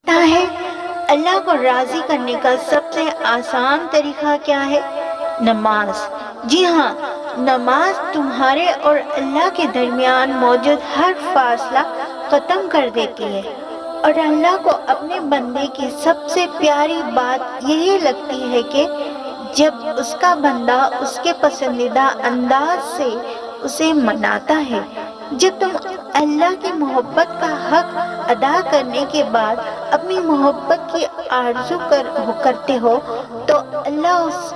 پتہ ہے اللہ کو راضی کرنے کا سب سے آسان طریقہ کیا ہے؟ نماز۔ جی ہاں، نماز تمہارے اور اللہ کے درمیان موجود ہر فاصلہ ختم کر دیتی ہے، اور اللہ کو اپنے بندے کی سب سے پیاری بات یہی لگتی ہے کہ جب اس کا بندہ اس کے پسندیدہ انداز سے اسے مناتا ہے۔ جب تم اللہ کی محبت کا حق ادا کرنے کے بعد اپنی محبت کی آرزو کرتے ہو تو اللہ اس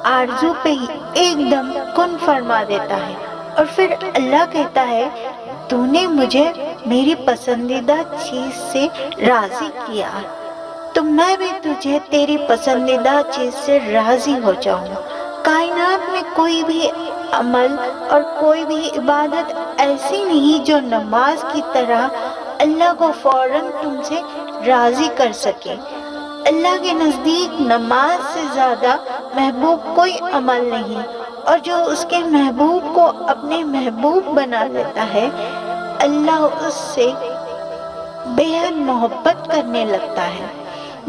آرزو پہ ہی ایک دم کن فرما دیتا ہے، اور پھر اللہ کہتا ہے تو نے مجھے میری پسندیدہ چیز سے راضی کیا، تو میں بھی تجھے تیری پسندیدہ چیز سے راضی ہو جاؤں۔ کائنات میں کوئی بھی عمل اور کوئی بھی عبادت ایسی نہیں جو نماز کی طرح اللہ کو فوراً تم سے راضی کر سکے۔ اللہ کے نزدیک نماز سے زیادہ محبوب کوئی عمل نہیں، اور جو اس کے محبوب کو اپنے محبوب بنا لیتا ہے اللہ اس سے بے حد محبت کرنے لگتا ہے۔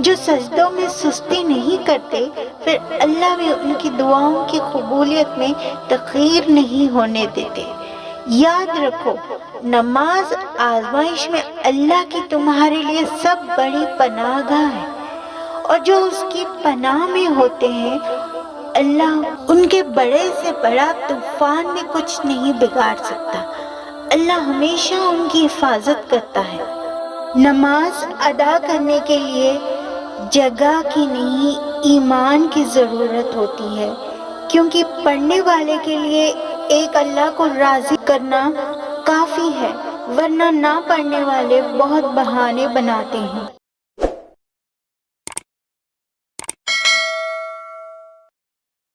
جو سجدوں میں سستی نہیں کرتے پھر اللہ بھی ان کی دعاؤں کی قبولیت میں تاخیر نہیں ہونے دیتے۔ یاد رکھو، نماز آزمائش میں اللہ کی تمہارے لیے سب بڑی پناہ گاہ ہے، اور جو اس کی پناہ میں ہوتے ہیں اللہ ان کے بڑے سے بڑا طوفان بھی کچھ نہیں بگاڑ سکتا۔ اللہ ہمیشہ ان کی حفاظت کرتا ہے۔ نماز ادا کرنے کے لیے جگہ کی نہیں ایمان کی ضرورت ہوتی ہے، کیونکہ پڑھنے والے کے لیے ایک اللہ کو راضی کرنا کافی ہے، ورنہ نہ پڑھنے والے بہت بہانے بناتے ہیں۔